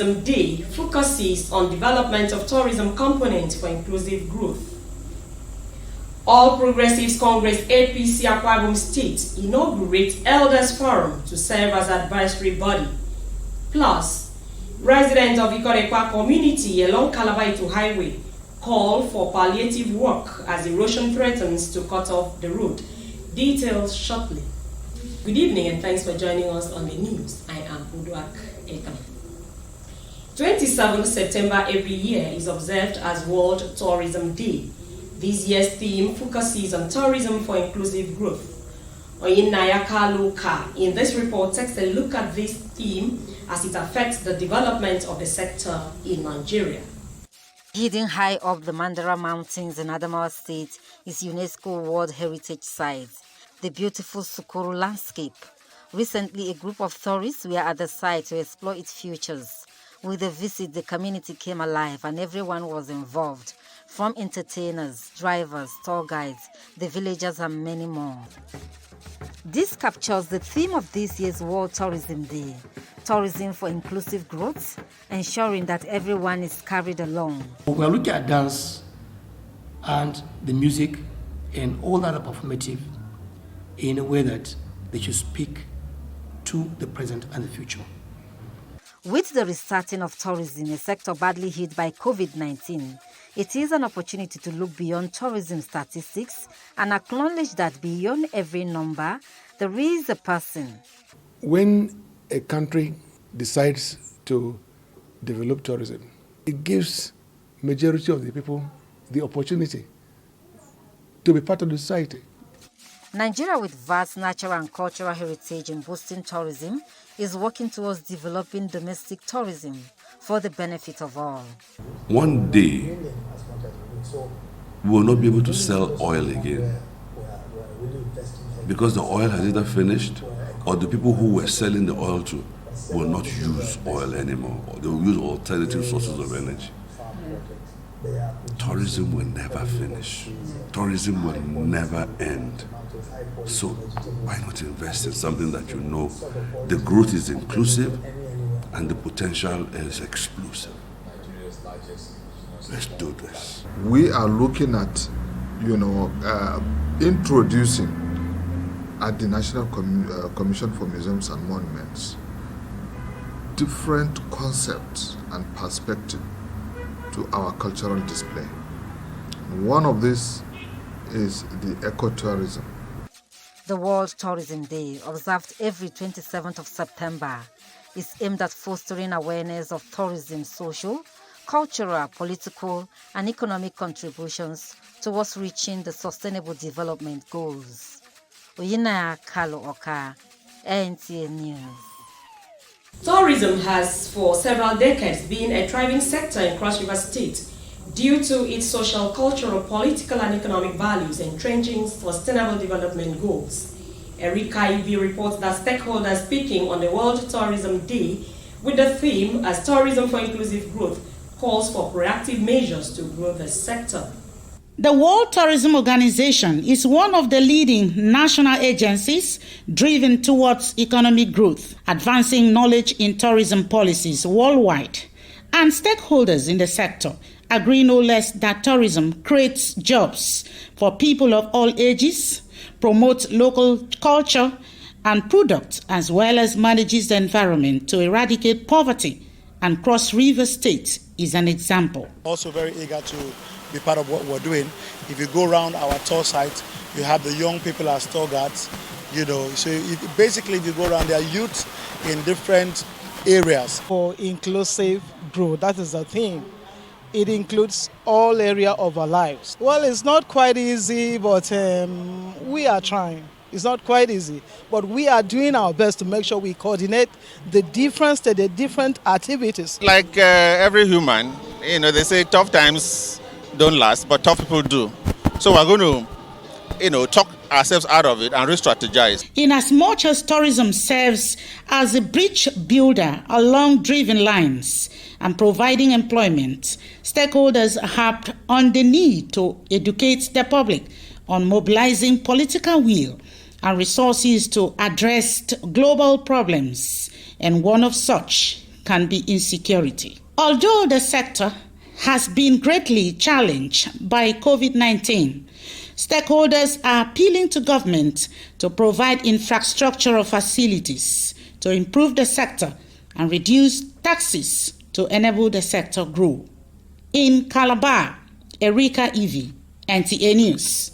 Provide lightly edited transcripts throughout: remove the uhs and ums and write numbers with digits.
Tourism Day focuses on development of tourism components for inclusive growth. All Progressives Congress APC Akwa Ibom State inaugurates Elders Forum to serve as advisory body. Plus, residents of Ikorekwa community along Calabar Highway call for palliative work as erosion threatens to cut off the road. Details shortly. Good evening and thanks for joining us on the news. I am Uduak Ekam. 27th September every year is observed as World Tourism Day. This year's theme focuses on tourism for inclusive growth. Nta Calabar in this report takes a look at this theme as it affects the development of the sector in Nigeria. Hidden high up the Mandara Mountains in Adamawa State is UNESCO World Heritage Site, the beautiful Sukuru landscape. Recently, a group of tourists were at the site to explore its features. With the visit, the community came alive and everyone was involved, from entertainers, drivers, tour guides, the villagers and many more. This captures the theme of this year's World Tourism Day, tourism for inclusive growth, ensuring that everyone is carried along. We are looking at dance and the music and all other performative in a way that they should speak to the present and the future. With the restarting of tourism, a sector badly hit by COVID-19, it is an opportunity to look beyond tourism statistics and acknowledge that beyond every number, there is a person. When a country decides to develop tourism, it gives majority of the people the opportunity to be part of the society. Nigeria, with vast natural and cultural heritage in boosting tourism, is working towards developing domestic tourism for the benefit of all. One day, we will not be able to sell oil again because the oil has either finished or the people who were selling the oil to will not use oil anymore, or they will use alternative sources of energy. Tourism will never finish. Tourism will never end. So why not invest in something that you know the growth is inclusive and the potential is explosive? Let's do this. We are looking at, introducing at the National Commission for Museums and Monuments different concepts and perspectives to our cultural display. One of these is the ecotourism. The World Tourism Day, observed every 27th of September, is aimed at fostering awareness of tourism's social, cultural, political, and economic contributions towards reaching the Sustainable Development Goals. Nta Calabar, NTA News. Tourism has for several decades been a thriving sector in Cross River State due to its social, cultural, political, and economic values entrenching sustainable development goals. Erika Ibi reports that stakeholders speaking on the World Tourism Day with the theme as Tourism for Inclusive Growth calls for proactive measures to grow the sector. The World Tourism Organization is one of the leading national agencies driven towards economic growth, advancing knowledge in tourism policies worldwide, and stakeholders in the sector agree no less that tourism creates jobs for people of all ages, promotes local culture and products, as well as manages the environment to eradicate poverty, and Cross River State is an example. Also very eager to be part of what we're doing. If you go around our tour site, you have the young people as tour guides, so basically if you go around, there are youth in different areas. For inclusive growth, that is the thing. It includes all areas of our lives. Well, it's not quite easy, but we are trying. It's not quite easy, but we are doing our best to make sure we coordinate the different activities. Like every human, they say tough times don't last, but tough people do. So we're going to, talk ourselves out of it and re-strategize. In as much as tourism serves as a bridge builder along driven lines and providing employment, stakeholders harped on the need to educate the public on mobilizing political will and resources to address global problems, and one of such can be insecurity. Although the sector has been greatly challenged by COVID-19, stakeholders are appealing to government to provide infrastructural facilities to improve the sector and reduce taxes to enable the sector grow. In Calabar, Erika Evie, NTA News.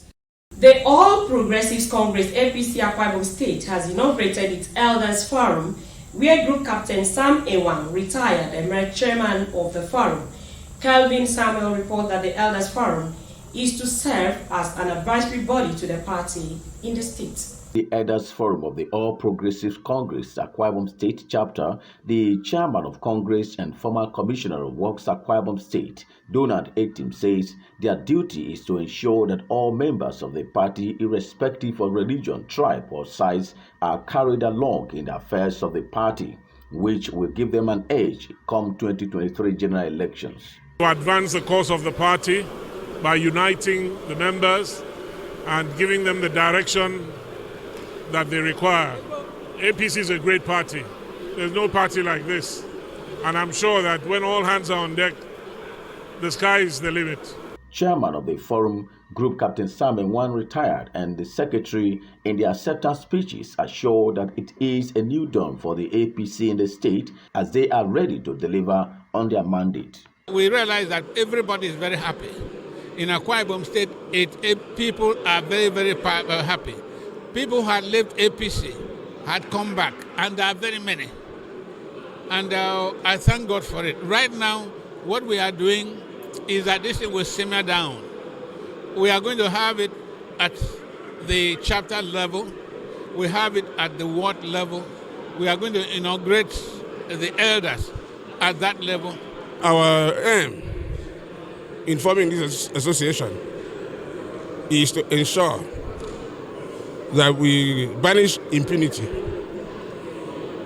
The All Progressives Congress APC Akwa Ibom State has inaugurated its Elders Forum, where Group Captain Sam Ewang, retired emerged chairman of the forum. Kelvin Samuel reports that the Elders Forum is to serve as an advisory body to the party in the state. The Elders Forum of the All Progressives Congress Akwa Ibom State Chapter, the chairman of Congress and former commissioner of Works Akwa Ibom State, Donald Etim, says their duty is to ensure that all members of the party, irrespective of religion, tribe, or size, are carried along in the affairs of the party, which will give them an edge come 2023 general elections. To advance the cause of the party by uniting the members and giving them the direction that they require. APC is a great party. There's no party like this. And I'm sure that when all hands are on deck, the sky is the limit. Chairman of the forum, Group Captain Sam Ewang, retired, and the secretary in their acceptance speeches assured that it is a new dawn for the APC in the state as they are ready to deliver on their mandate. We realize that everybody is very happy. In Akwa Ibom State, people are very, very happy. People who had left APC had come back, and there are very many. And I thank God for it. Right now, what we are doing is that this thing will simmer down. We are going to have it at the chapter level. We have it at the ward level. We are going to inaugurate the elders at that level. Our aim in forming this association is to ensure that we banish impunity,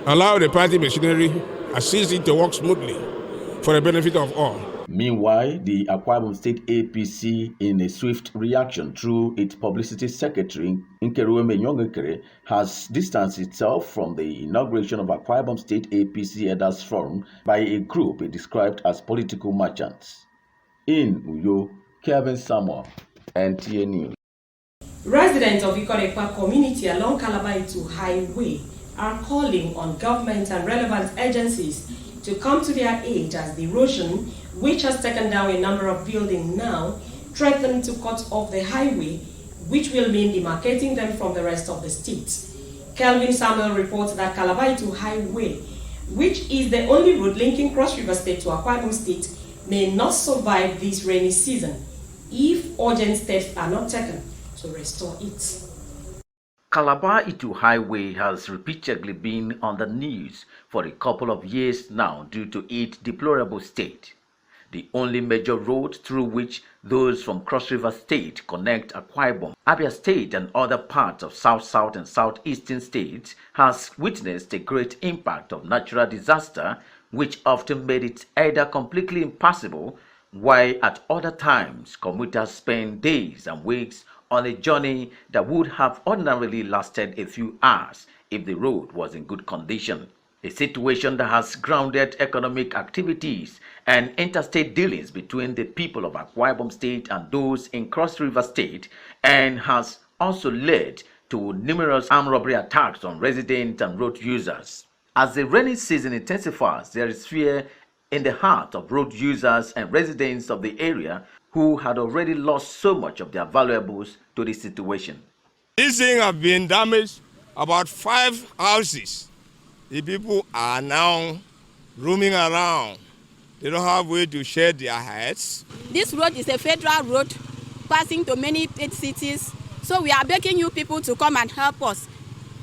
allow the party machinery, assist it to work smoothly for the benefit of all. Meanwhile, the Akwa Ibom State APC, in a swift reaction through its publicity secretary, Nkerueme Nyongekere, has distanced itself from the inauguration of Akwa Ibom State APC Elders Forum by a group it described as political merchants. In Uyo, Kevin Samuel, NTA News. Residents of Ikorekpa community along Calabar Highway are calling on government and relevant agencies to come to their aid as the erosion, which has taken down a number of buildings now, threatens to cut off the highway, which will mean demarcating them from the rest of the state. Kelvin Samuel reports that Calabar Highway, which is the only road linking Cross River State to Akwa Ibom State, may not survive this rainy season if urgent steps are not taken to restore it. Calabar Highway has repeatedly been on the news for a couple of years now due to its deplorable state. The only major road through which those from Cross River State connect Akwa Ibom, Abia State and other parts of South and Southeastern states has witnessed a great impact of natural disaster, which often made it either completely impassable, while at other times commuters spend days and weeks on a journey that would have ordinarily lasted a few hours if the road was in good condition. A situation that has grounded economic activities and interstate dealings between the people of Akwa Ibom State and those in Cross River State, and has also led to numerous armed robbery attacks on residents and road users. As the rainy season intensifies, there is fear in the heart of road users and residents of the area who had already lost so much of their valuables to this situation. This thing have been damaged, about 5 houses. The people are now roaming around. They don't have way to shed their heads. This road is a federal road passing to many cities. So we are begging you people to come and help us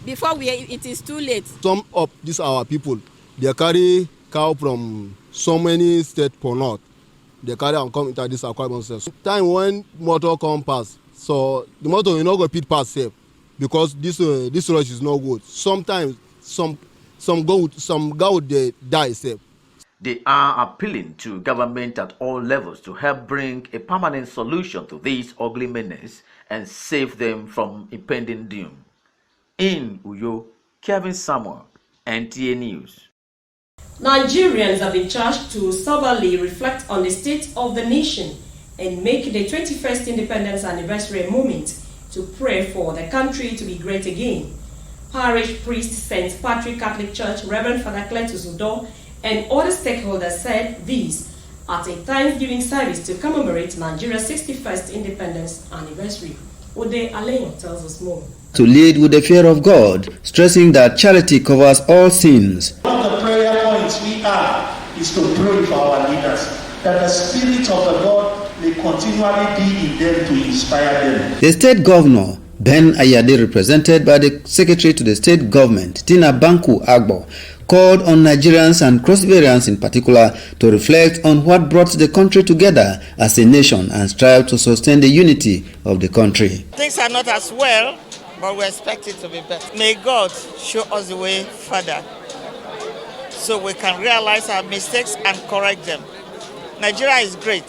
before it is too late. Some of these our people, they carry cow from so many states for north. They carry and come into this Akwa Ibom State. Time when motor come past, so the motor will not go pit pass safe because this road is not good. Sometimes some goat they die safe. They are appealing to government at all levels to help bring a permanent solution to this ugly menace and save them from impending doom. In Uyo, Kevin Samuel, NTA News. Nigerians have been charged to soberly reflect on the state of the nation and make the 21st Independence Anniversary a moment to pray for the country to be great again. Parish priest St. Patrick Catholic Church, Reverend Father Cletus Udo, and other stakeholders said this at a Thanksgiving service to commemorate Nigeria's 61st Independence Anniversary. Ode Aleyo tells us more. To lead with the fear of God, stressing that charity covers all sins. One of the prayer points we have is to pray for our leaders, that the Spirit of the Lord may continually be in them to inspire them. The state governor, Ben Ayade, represented by the secretary to the state government, Tina Banku Agbo, called on Nigerians and cross-variants in particular to reflect on what brought the country together as a nation and strive to sustain the unity of the country. Things are not as well, but we expect it to be better. May God show us the way further so we can realize our mistakes and correct them. Nigeria is great.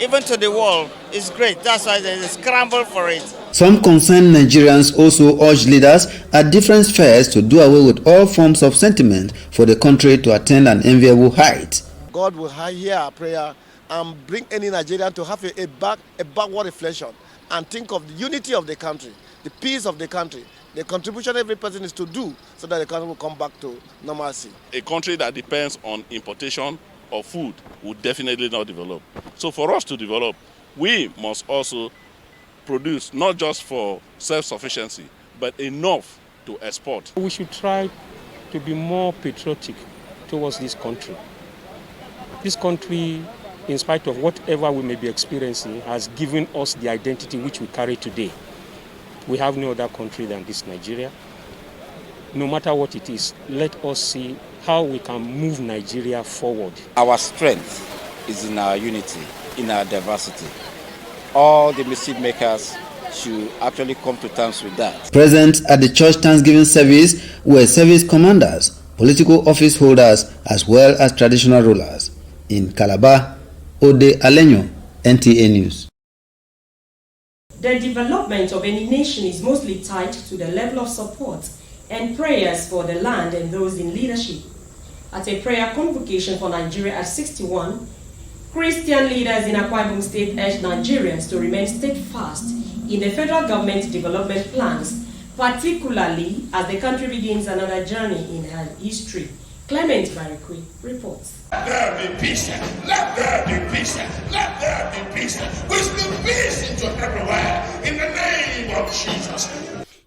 Even to the world, it's great. That's why there's a scramble for it. Some concerned Nigerians also urge leaders at different spheres to do away with all forms of sentiment for the country to attain an enviable height. God will hear our prayer and bring any Nigerian to have a backward reflection and think of the unity of the country, the peace of the country, the contribution every person is to do so that the country will come back to normalcy. A country that depends on importation of food will definitely not develop. So for us to develop, we must also produce not just for self-sufficiency, but enough to export. We should try to be more patriotic towards this country. This country, in spite of whatever we may be experiencing, has given us the identity which we carry today. We have no other country than this Nigeria. No matter what it is, let us see how we can move Nigeria forward. Our strength is in our unity, in our diversity. All the mischief makers should actually come to terms with that. Present at the church Thanksgiving service were service commanders, political office holders, as well as traditional rulers. In Calabar, Ode Aleño, NTA News. The development of any nation is mostly tied to the level of support and prayers for the land and those in leadership. At a prayer convocation for Nigeria at 61, Christian leaders in Akwa Ibom State urged Nigerians to remain steadfast in the federal government development plans, particularly as the country begins another journey in her history. Clement Barikwi reports. Let there be peace. Let there be peace. Let there be peace. We speak peace into everywhere in the name of Jesus.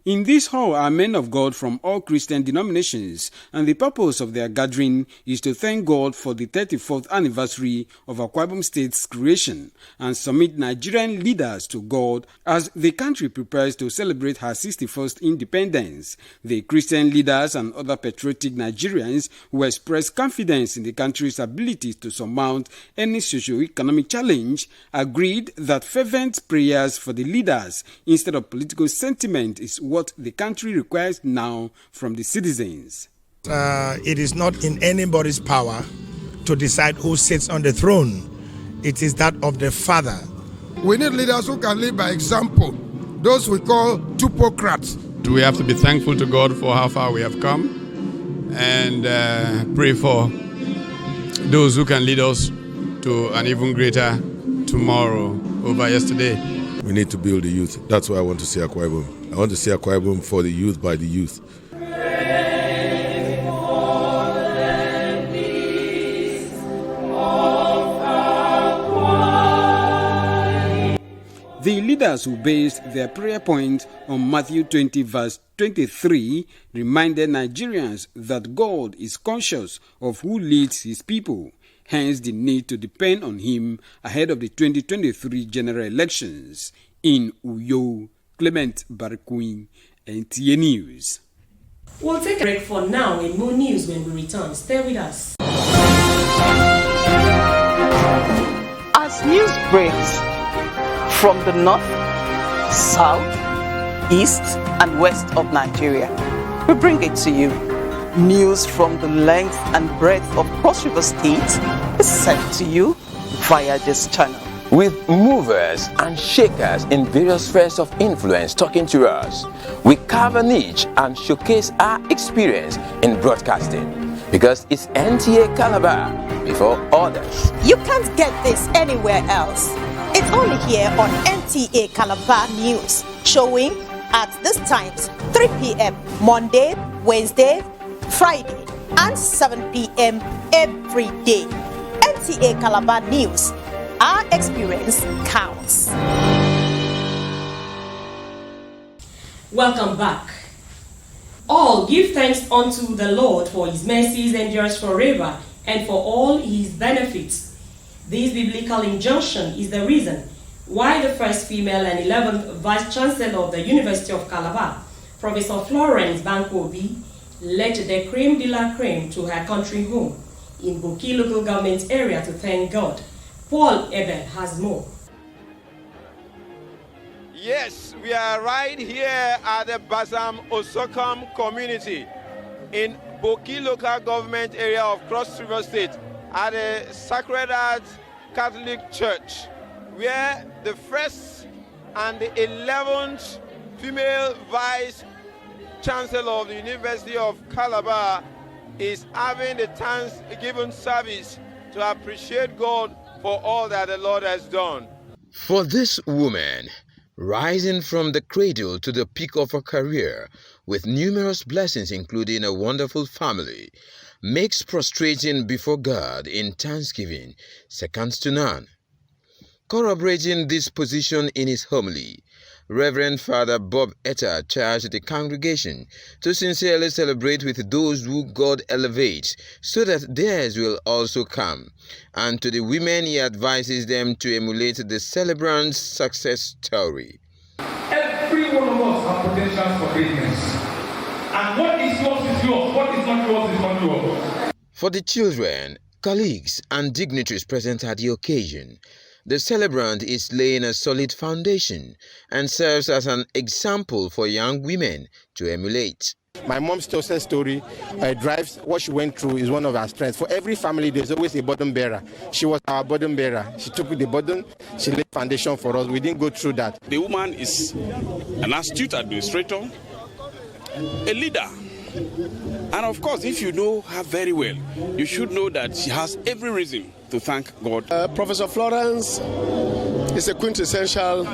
In this hall are men of God from all Christian denominations, and the purpose of their gathering is to thank God for the 34th anniversary of Akwa Ibom State's creation and submit Nigerian leaders to God as the country prepares to celebrate her 61st independence. The Christian leaders and other patriotic Nigerians who express confidence in the country's ability to surmount any socio-economic challenge agreed that fervent prayers for the leaders instead of political sentiment is what the country requires now from the citizens. It is not in anybody's power to decide who sits on the throne. It is that of the Father. We need leaders who can lead by example, those we call tupocrats. We have to be thankful to God for how far we have come and pray for those who can lead us to an even greater tomorrow over yesterday. We need to build the youth. That's why I want to see Akwa Ibom. I want to see Akwa Ibom for the youth, by the youth. The leaders who based their prayer point on Matthew 20 verse 23 reminded Nigerians that God is conscious of who leads his people, hence the need to depend on him ahead of the 2023 general elections. In Uyo, Clement Barikwi, NTA News. We'll take a break for now and more news when we return. Stay with us. As news breaks from the north, south, east, and west of Nigeria, we bring it to you. News from the length and breadth of Cross River State is sent to you via this channel. With movers and shakers in various spheres of influence talking to us, we carve a niche and showcase our experience in broadcasting. because it's NTA Calabar before others. You can't get this anywhere else. It's only here on NTA Calabar News, showing at this times 3 p.m. Monday, Wednesday, Friday, and 7 p.m. every day. NTA Calabar News. Our experience counts. Welcome back. All give thanks unto the Lord, for his mercies endures forever, and for all his benefits. This biblical injunction is the reason why the first female and 11th Vice Chancellor of the University of Calabar, Professor Florence Bankobi, led the creme de la creme to her country home in Boki local government area to thank God. Paul Ebel has more. Yes, we are right here at the Basam Osokam community in Boki local government area of Cross River State at the Sacred Heart Catholic Church, where the first and the 11th female Vice Chancellor of the University of Calabar is having the Thanksgiving service to appreciate God for all that the Lord has done. For this woman, rising from the cradle to the peak of her career, with numerous blessings including a wonderful family, makes prostrating before God in thanksgiving second to none. Corroborating this position in his homily, Reverend Father Bob Etta charged the congregation to sincerely celebrate with those who God elevates so that theirs will also come, and to the women he advises them to emulate the celebrant's success story. Every one of us have potential for greatness. And what is yours, what is not yours is not yours. For the children, colleagues, and dignitaries present at the occasion, the celebrant is laying a solid foundation and serves as an example for young women to emulate. My mom's success story drives what she went through is one of our strengths. For every family, there's always a burden bearer. She was our burden bearer. She took the burden, she laid foundation for us. We didn't go through that. The woman is an astute administrator, a leader. And of course, if you know her very well, you should know that she has every reason to thank God. Professor Florence is a quintessential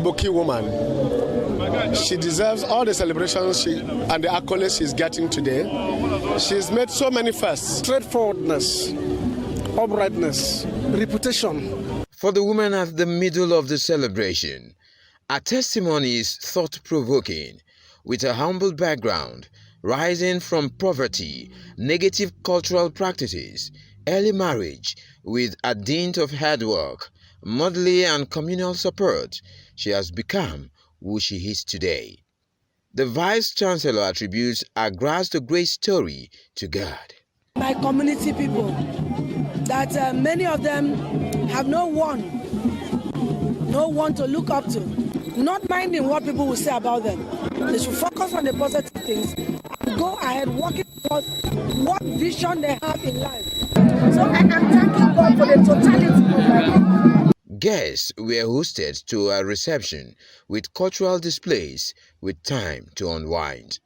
Boki woman. She deserves all the celebrations and the accolades she's getting today. She's made so many firsts. Straightforwardness, uprightness, reputation. For the woman at the middle of the celebration, her testimony is thought-provoking. With a humble background, rising from poverty, negative cultural practices, early marriage, with a dint of hard work, motherly and communal support, she has become who she is today. The Vice Chancellor attributes her grace to grace story to God. My community people, that many of them have no one to look up to, not minding what people will say about them. They should focus on the positive things and go ahead working towards what vision they have in life. So I am thanking God for the totality of my life. Guests were hosted to a reception with cultural displays with time to unwind.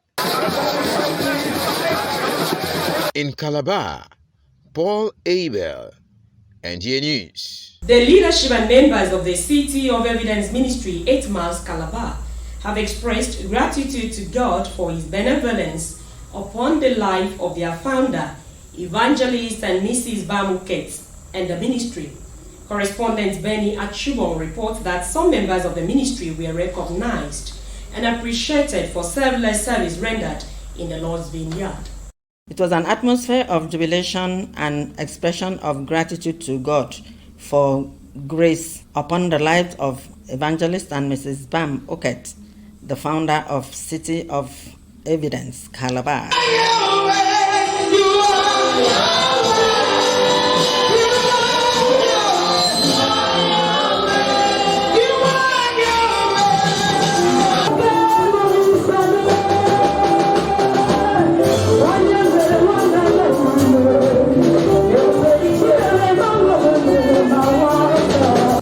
In Calabar, Paul Abel, NTA News. The leadership and members of the City of Evidence Ministry 8 Miles Calabar have expressed gratitude to God for his benevolence upon the life of their founder, Evangelist and Mrs. Bamuket, and the ministry. Correspondent Benny Achubon reports that some members of the ministry were recognized and appreciated for selfless service rendered in the Lord's vineyard. It was an atmosphere of jubilation and expression of gratitude to God for grace upon the lives of Evangelist and Mrs. Bam Oket, the founder of City of Evidence, Calabar.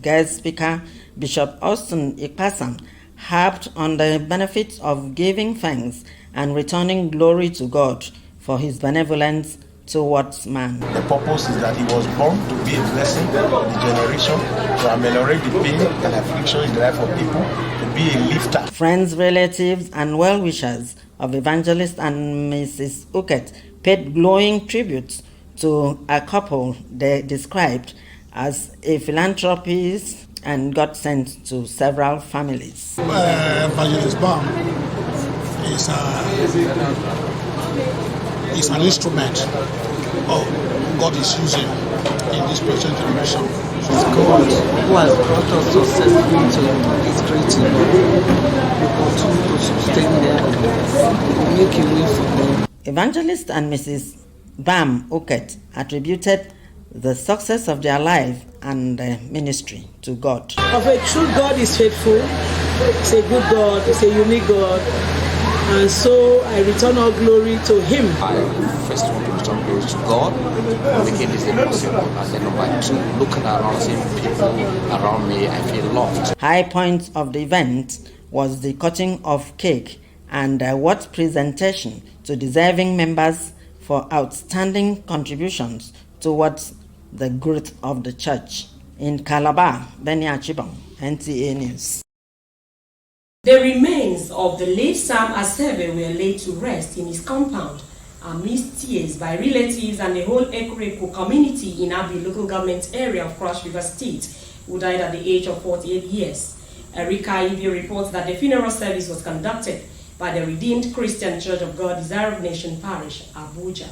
Guest speaker Bishop Austin Ikpasam harped on the benefits of giving thanks and returning glory to God for his benevolence towards man. The purpose is that he was born to be a blessing to the generation, to ameliorate the pain and affliction in the life of people, to be a lifter. Friends, relatives, and well-wishers of Evangelist and Mrs. Uket paid glowing tributes to a couple they described as a philanthropist and God sent to several families. Evangelist Bam is an instrument of God is using in this present generation. It's God who has brought us successfully to His great love. We continue to sustain them, make a way for them. Evangelist and Mrs. Bam Uket attributed the success of their life and ministry to God. Of a true God is faithful. It's a good God. It's a unique God. And so I return all glory to Him. I first want to return glory to God for making this day possible. And then number two, looking around, seeing people around me, I feel loved. High point of the event was the cutting of cake and award presentation to deserving members for outstanding contributions towards the growth of the church. In Calabar, Benny Achibong, NTA News. The remains of the late Sam Asebe were laid to rest in his compound amidst tears by relatives and the whole Ekureko community in Abi local government area of Cross River State, who died at the age of 48 years. Erika Ibi reports that the funeral service was conducted by the Redeemed Christian Church of God, Desire of Nation Parish, Abuja.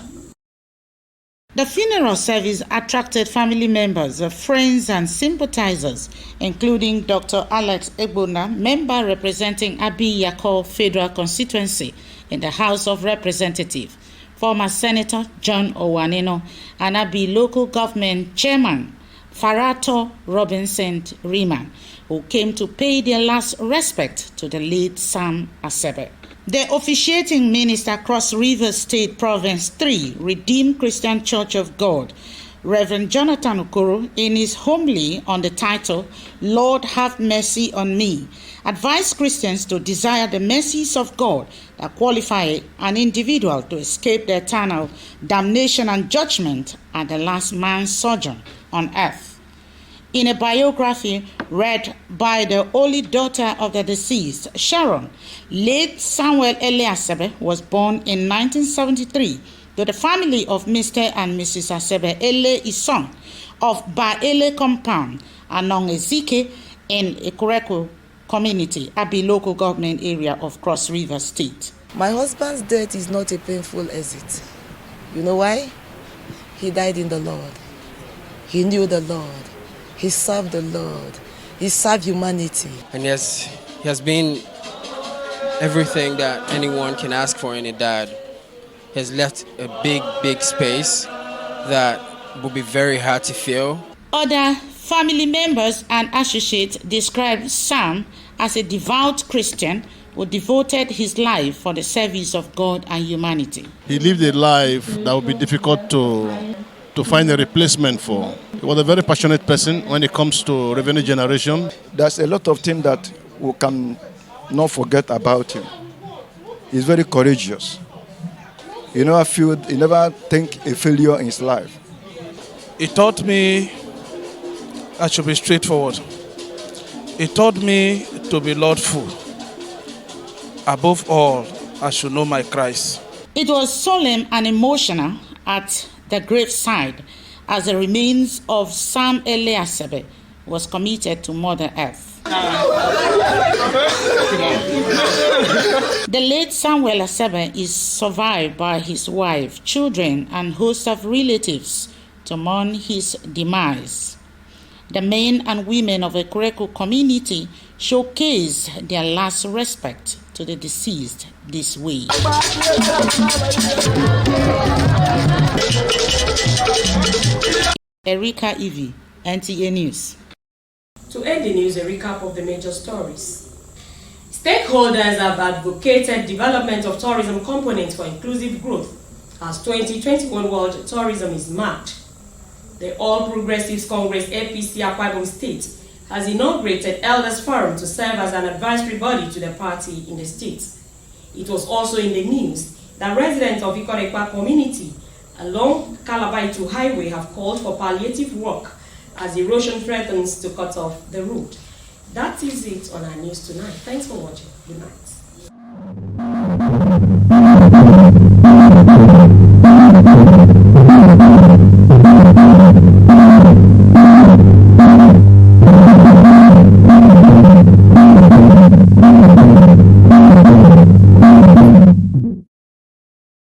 The funeral service attracted family members, friends and sympathizers, including Dr. Alex Egbona, member representing Abi Yakol Federal Constituency in the House of Representatives, former Senator John Owanino, and Abi Local Government Chairman Farato Robinson Riemann, who came to pay their last respect to the late Sam Asebe. The officiating minister, Cross River State Province 3, Redeemed Christian Church of God, Reverend Jonathan Okoro, in his homily on the title, Lord Have Mercy on Me, advised Christians to desire the mercies of God that qualify an individual to escape the eternal damnation and judgment at the last man's sojourn on earth. In a biography read by the only daughter of the deceased, Sharon, late Samuel Ele Asebe was born in 1973 to the family of Mr. and Mrs. Asebe Ele Isong of Ba Ele Compound, along Ezike in Ekureko community, Abi local government area of Cross River State. My husband's death is not a painful exit. You know why? He died in the Lord. He knew the Lord. He served the Lord. He served humanity. And yes, he has been everything that anyone can ask for in a dad. He has left a big space that will be very hard to fill. Other family members and associates describe Sam as a devout Christian who devoted his life for the service of God and humanity. He lived a life that would be difficult to find a replacement for. He was a very passionate person when it comes to revenue generation. There's a lot of things that we can not forget about him. He's very courageous. He never think a failure in his life. He taught me I should be straightforward. He taught me to be lordful. Above all, I should know my Christ. It was solemn and emotional at the graveside as the remains of Sam Ele Asebe was committed to Mother Earth. The late Samuel Asebe is survived by his wife, children, and host of relatives to mourn his demise. The men and women of the Ekureko community showcase their last respect to the deceased this way. Erika Ivi, NTA News. To end the news, a recap of the major stories. Stakeholders have advocated development of tourism components for inclusive growth as 2021 World Tourism is marked. The All Progressives Congress APC Akwa Ibom State has inaugurated Elders Forum to serve as an advisory body to the party in the state. It was also in the news The residents of Ikorekpa community along Calabar to Highway have called for palliative work as erosion threatens to cut off the road. That is it on our news tonight. Thanks for watching. Good night.